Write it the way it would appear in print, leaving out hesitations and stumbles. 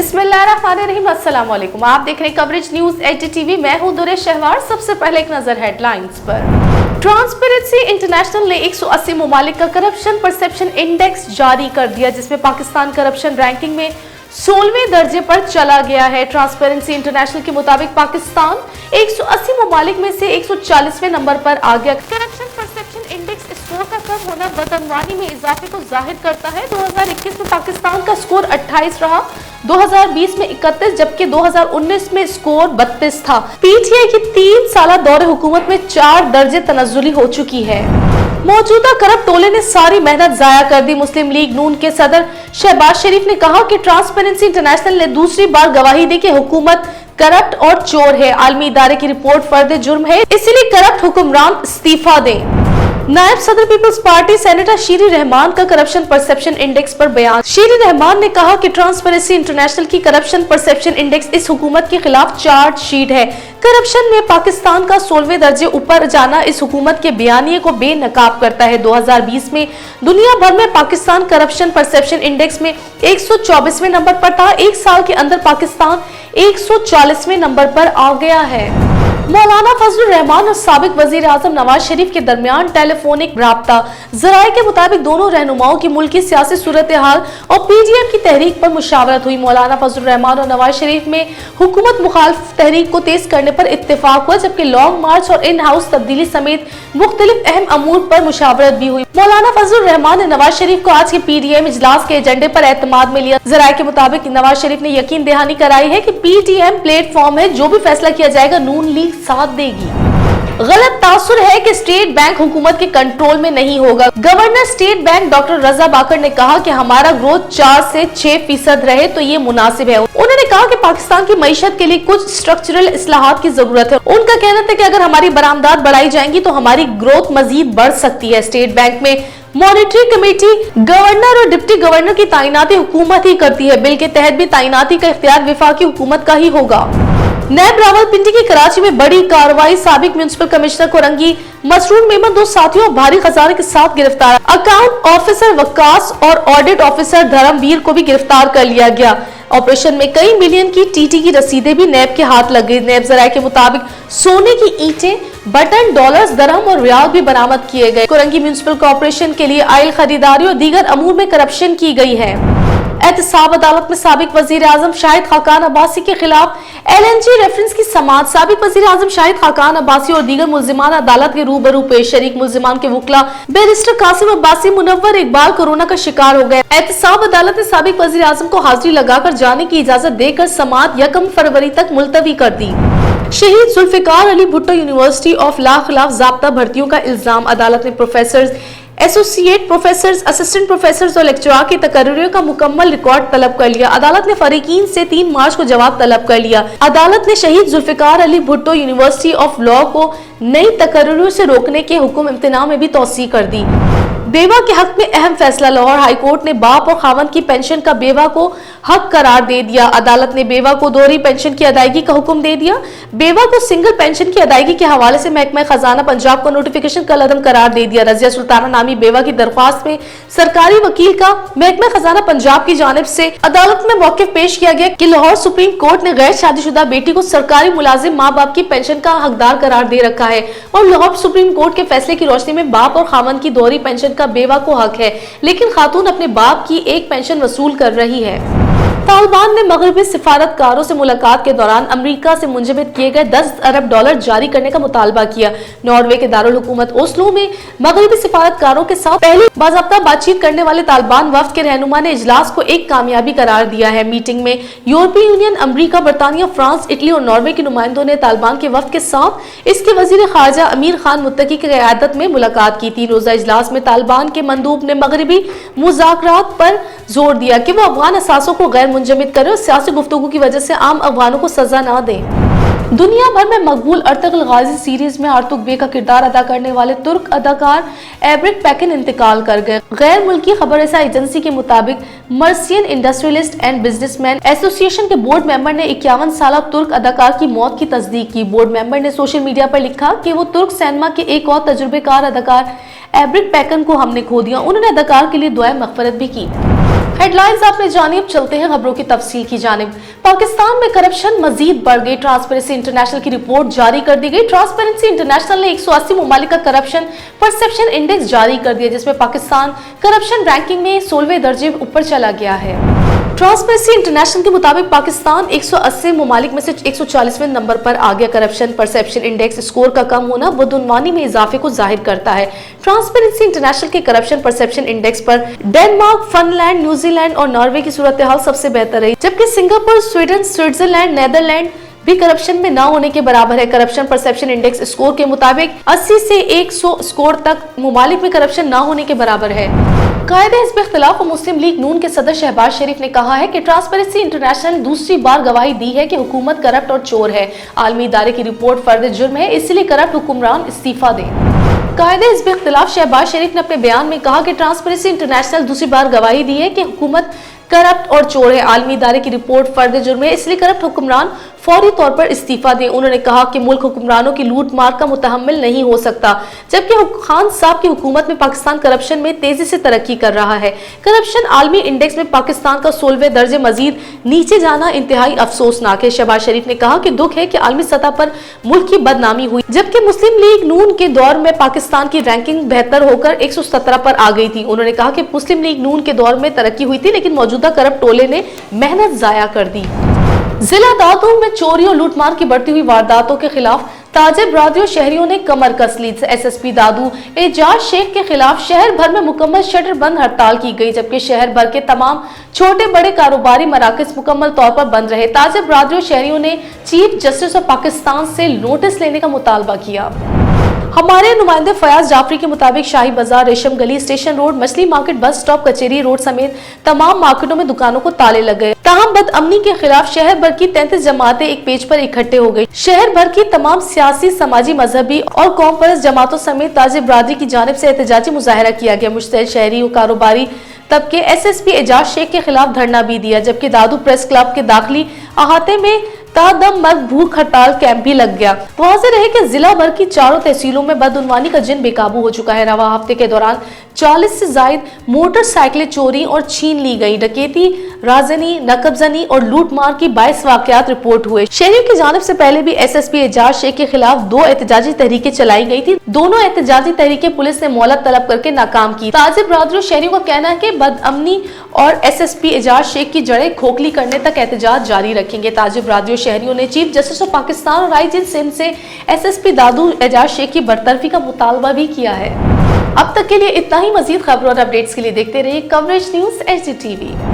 बिस्मिल्लाहिर्रहमानिर्रहीम, अस्सलाम वालेकुम। आप देख रहे हैं कवरेज न्यूज एच टीवी। मैं हूं दुरे शहवार। सबसे पहले एक नजर हेडलाइंस पर। ट्रांसपेरेंसी इंटरनेशनल ने 180 ममालिक का करप्शन परसेप्शन इंडेक्स जारी कर दिया, जिसमें पाकिस्तान करप्शन रैंकिंग में 16वें दर्जे पर चला गया है। ट्रांसपेरेंसी इंटरनेशनल के मुताबिक पाकिस्तान 180 ममालिक में से 140वें नंबर पर आ गया। करप्शन परसेप्शन इंडेक्स स्कोर का कम होना बदअमवानी में इजाफे को जाहिर करता है। 2021 में पाकिस्तान का स्कोर 28 रहा, 2020 में 31, जबकि 2019 में स्कोर 32 था। पीटीआई की 3 साल दौरे हुकूमत में 4 दर्जे तनज़्ज़ुली हो चुकी है। मौजूदा करप्ट टोले ने सारी मेहनत जाया कर दी। मुस्लिम लीग नून के सदर शहबाज शरीफ ने कहा कि ट्रांसपेरेंसी इंटरनेशनल ने दूसरी बार गवाही दी कि हुकूमत करप्ट और चोर है। आलमी इदारे की रिपोर्ट फर्द जुर्म है, इसीलिए करप्ट हुक्मरान इस्तीफा दें। नायब सदर पीपल्स पार्टी सेनेटर शीरी रहमान का करप्शन परसेप्शन इंडेक्स पर बयान। शीरी रहमान ने कहा कि ट्रांसपेरेंसी इंटरनेशनल की करप्शन परसेप्शन इंडेक्स इस हुकूमत के खिलाफ चार्ज शीट है। करप्शन में पाकिस्तान का 16वें दर्जे ऊपर जाना इस हुकूमत के बयानिए को बेनकाब करता है। 2020 में दुनिया भर में पाकिस्तान करप्शन परसेप्शन इंडेक्स में 124वें नंबर पर था। एक साल के अंदर पाकिस्तान 140वें नंबर पर आ गया है। मौलाना फजलुर रहमान और साबिक वजीर आजम नवाज शरीफ के दरमियान टेलीफोनिक राब्ता। जराये के मुताबिक दोनों रहनुमाओं की मुल्की सियासी सूरत हाल और पीडीएम की तहरीक पर मुशावरत हुई। मौलाना फजलुर रहमान और नवाज शरीफ में हुकूमत मुखालिफ तहरीक को तेज करने पर इत्तेफाक हुआ, जबकि लॉन्ग मार्च और इन हाउस तब्दीली समेत मुख्तलिफ अहम अमूर पर मुशावरत भी हुई। मौलाना फजलुर रहमान ने नवाज शरीफ को आज के पीडीएम इजलास के एजेंडे पर एतमाद में लिया। जराये के मुताबिक नवाज शरीफ ने यकीन दहानी कराई है कि पीडीएम प्लेटफॉर्म है, जो भी फैसला किया जाएगा नून लीग साथ देगी। गलत तासुर है कि स्टेट बैंक हुकूमत के कंट्रोल में नहीं होगा। गवर्नर स्टेट बैंक डॉक्टर रजा बाकर ने कहा कि हमारा ग्रोथ 4 से 6% रहे तो ये मुनासिब है। उन्होंने कहा कि पाकिस्तान की मईशत के लिए कुछ स्ट्रक्चरल इस्लाहात की जरूरत है। उनका कहना था कि अगर हमारी बरामदात बढ़ाई जाएंगी तो हमारी ग्रोथ मजीद बढ़ सकती है। स्टेट बैंक में मॉनिटरी कमेटी गवर्नर और डिप्टी गवर्नर की तैनाती हुकूमत ही करती है। बिल के तहत भी तैनाती का इख्तियार विफाकी हुकूमत का ही होगा। नैब रावलपिंडी की कराची में बड़ी कार्रवाई। साबिक म्युनिसिपल कमिश्नर को रंगी मसरूर मेमन 2 साथियों और भारी खजाने के साथ गिरफ्तार। अकाउंट ऑफिसर वक्कास और ऑडिट ऑफिसर धर्मवीर को भी गिरफ्तार कर लिया गया। ऑपरेशन में कई मिलियन की टीटी की रसीदें भी नैब के हाथ लग गई। नैब जराये के मुताबिक सोने की ईंटें, बटन, डॉलर्स, दरहम और रियाल भी बरामद किए गए। कोरंगी म्युनिसिपल कॉर्पोरेशन के लिए आयल खरीदारी और दीगर अमूर में करप्शन की गई है। एहतसाब अदालत में साबिक वजीर आजम शाहिद खाकान अब्बासी के खिलाफ LNG रेफरेंस की समाअत। साबिक वजीर आजम शाहिद खाकान अब्बासी और दीगर मुल्जिमान अदालत के रूबरू पेश। शरीक मुल्जिमान के वकला बैरिस्टर कासिम अब्बासी, मुनव्वर इकबाल कोरोना का शिकार हो गए। एहतसाब अदालत ने साबिक वजीर आजम को हाजिरी लगाकर जाने की इजाजत देकर समाअत 1 फरवरी तक मुलतवी कर दी। Shaheed Zulfikar Ali Bhutto university of law खिलाफ ज़ाब्ता भर्तियों का इल्जाम। अदालत ने professor, associate professor, assistant professor और लेक्चरर की तकर्रियों का मुकम्मल रिकॉर्ड तलब कर लिया। अदालत ने फरीकीन से 3 मार्च को जवाब तलब कर लिया। अदालत ने Shaheed Zulfikar Ali Bhutto university of law को नई तकर्रियों से रोकने के हुक्म इम्तिना में भी तौसी कर दी। बेवा के हक में अहम फैसला। लाहौर हाई कोर्ट ने बाप और खावंद की पेंशन का बेवा को हक करार दे दिया। अदालत ने बेवा को दोहरी पेंशन की अदायगी का हुक्म दे दिया। बेवा को सिंगल पेंशन की अदायगी के हवाले से महकमा खजाना पंजाब को नोटिफिकेशन कल अदम करार दे दिया। रजिया सुल्ताना नामी बेवा की दरख्वास्त में सरकारी वकील का महकमा खजाना पंजाब की जानिब से अदालत में मौक़िफ़ पेश किया गया कि लाहौर सुप्रीम कोर्ट ने गैर शादीशुदा बेटी को सरकारी मुलाजिम माँ बाप की पेंशन का हकदार करार दे रखा है और लाहौर सुप्रीम कोर्ट के फैसले की रोशनी में बाप और खावंद की दोहरी पेंशन का बेवा को हक है, लेकिन खातून अपने बाप की एक पेंशन वसूल कर रही है। तालिबान ने मगरबी सिफारतकारों से मुलाकात के दौरान अमेरिका से मुंजमद किए गए 10 अरब डॉलर जारी करने का मुतालबा किया। नॉर्वे के दारुल हुकूमत ओस्लो में मगरबी सिफारतकारों के साथ पहली बाज़ाब्ता बातचीत करने वाले तालिबान वफ्द के रहनुमा ने इजलास को एक कामयाबी करार दिया है। मीटिंग में यूरोपीय यूनियन, अमरीका, बरतानिया, फ्रांस, इटली और नॉर्वे के नुमाइंदों ने तालिबान के वफ्द के साथ इसके वजीर खारजा अमीर खान मुत्तकी की क़यादत में मुलाकात की। 3 रोज़ा इजलास में तालिबान के मंदूब ने मगरबी मुज़ाकरात पर जोर दिया कि वो अफगान असासों को गैर मुंजमद करें और सियासी गुफ्तगू की वजह से आम अफगानों को सजा न दें। दुनिया भर में मकबूल अर्तुगरुल गाजी सीरीज में आर्तुग बे का किरदार अदा करने वाले तुर्क अदाकार एब्रिक पैकिन इंतकाल कर गए। गैर मुल्की खबररसा एजेंसी के मुताबिक Mercian industrialist and businessman association के बोर्ड मेंबर ने 51 साल तुर्क अदाकार की मौत की तस्दीक की। बोर्ड मेंबर ने सोशल मीडिया पर लिखा कि वो तुर्क सिनेमा के एक और तजुर्बेकार अदाकार एब्रिक पैकिन को हमने खो दिया। उन्होंने अदाकार के लिए दुआए मगफिरत भी की। हेडलाइंस आपने जानी, अब चलते हैं खबरों की तफसील की जानिब। पाकिस्तान में करप्शन मजीद बढ़ गई, ट्रांसपेरेंसी इंटरनेशनल की रिपोर्ट जारी कर दी गई। ट्रांसपेरेंसी इंटरनेशनल ने 180 मुमालिक का करप्शन परसेप्शन इंडेक्स जारी कर दिया, जिसमें पाकिस्तान करप्शन रैंकिंग में 16वें दर्जे ऊपर चला गया है। ट्रांसपेरेंसी इंटरनेशनल के मुताबिक पाकिस्तान 180 मुमालिक में से 140वें नंबर पर आ गया। करप्शन परसेप्शन इंडेक्स स्कोर का कम होना बदउनवानी में इजाफे को जाहिर करता है। ट्रांसपेरेंसी इंटरनेशनल के करप्शन परसेप्शन इंडेक्स पर डेनमार्क, फिनलैंड, न्यूजीलैंड और नॉर्वे की सूरत हाल सबसे बेहतर रही, जबकि सिंगापुर, स्वीडन, स्विट्जरलैंड, नेदरलैंड भी करप्शन में ना होने के बराबर है। करप्शन परसेप्शन इंडेक्स स्कोर के मुताबिक 80 से 100 स्कोर तक मुमालिक में करप्शन ना होने के बराबर है। कायदे हिज़्ब इख्तिलाफ और मुस्लिम लीग नून के सदर शहबाज शरीफ ने कहा है कि ट्रांसपेरेंसी इंटरनेशनल ने दूसरी बार गवाही दी है कि हुकूमत करप्ट और चोर है। आलमी इदारे की रिपोर्ट फर्द जुर्म है, इसलिए करप्ट हुक्मरान इस्तीफा दें। कायदे हिज़्ब इख्तिलाफ शहबाज शरीफ ने अपने बयान में कहा कि ट्रांसपेरेंसी इंटरनेशनल दूसरी बार गवाही दी है कि हुकूमत करप्ट और चोर है। आलमी इदारे की रिपोर्ट फर्द जुर्म है, इसलिए करप्ट हुक्मरान फौरी तौर पर इस्तीफा दें। उन्होंने कहा कि मुल्क हुक्मरानों की लूट मार का मुतहम्मिल नहीं हो सकता, जबकि खान साहब की हुकूमत में पाकिस्तान करप्शन में तेजी से तरक्की कर रहा है। करप्शन आलमी इंडेक्स में पाकिस्तान का 16वें दर्जे मजीद नीचे जाना इंतहाई अफसोसनाक है। शहबाज शरीफ ने कहा कि दुख है कि आलमी सतह पर मुल्क की बदनामी हुई, जबकि मुस्लिम लीग नून के दौर में पाकिस्तान की रैंकिंग बेहतर होकर 117 पर आ गई थी। उन्होंने कहा कि मुस्लिम लीग नून के दौर में तरक्की हुई थी, लेकिन मौजूदा करप्ट टोले ने मेहनत जाया कर दी। जिला दादू में चोरी और लूटमार की बढ़ती हुई वारदातों के खिलाफ ताजिर बरादरी और शहरियों ने कमर कस ली। एसएसपी दादू एजाज शेख के खिलाफ शहर भर में मुकम्मल शटर बंद हड़ताल की गई, जबकि शहर भर के तमाम छोटे बड़े कारोबारी मराकज मुकम्मल तौर पर बंद रहे। ताजिर बरादरी और शहरियों ने चीफ जस्टिस ऑफ पाकिस्तान से नोटिस लेने का मुतालबा किया। हमारे नुमाइंदे फयाज जाफरी के मुताबिक शाही बाजार, रेशम गली, स्टेशन रोड, मछली मार्केट, बस स्टॉप, कचेरी रोड समेत तमाम मार्केटों में दुकानों को ताले लग गए। ताहम बदअमनी के खिलाफ शहर भर की 33 जमातें एक पेज पर इकट्ठे हो गई। शहर भर की तमाम सियासी, समाजी, मजहबी और कौम परस्त जमातों समेत ताजिर बरादरी की जानिब से एहतजाजी मुजाहरा किया गया। मुश्तइल शहरी और कारोबारी तबके एसएसपी एजाज शेख के खिलाफ धरना भी दिया, जबकि दादू प्रेस क्लब के दाखिली अहाते में तादम मर्ग भूख हड़ताल कैंप भी लग गया। वाज़ेह रहे कि जिला भर की चारों तहसीलों में बदउनवानी का जिन बेकाबू हो चुका है। रवा हफ्ते के दौरान 40 से जायद मोटरसाइकिलें चोरी और छीन ली गई। डकैती, राजनी, नकबजनी और लूटमार की 22 वाकयात रिपोर्ट हुए। शहरियों की जानिब से पहले भी एसएसपी एजाज शेख के खिलाफ 2 एहतजाजी तहरीकें चलाई गई थी। दोनों एहतजाजी तहरीकें पुलिस ने मोहलत तलब करके नाकाम की। ताजिर बरादरी और शहरियों का कहना है कि बदअमनी और एसएसपी एजाज शेख की जड़ें खोखली करने तक एहतजाज जारी रखेंगे। ताजिर बरादरी और शहरियों ने चीफ जस्टिस ऑफ पाकिस्तान और आईजी सिंध से एसएसपी दादू एजाज शेख की बरतरफी का मुतालबा भी किया है। अब तक के लिए इतना ही। मजीद खबरों और अपडेट्स के लिए देखते रहिए कवरेज न्यूज़ एचडी टीवी।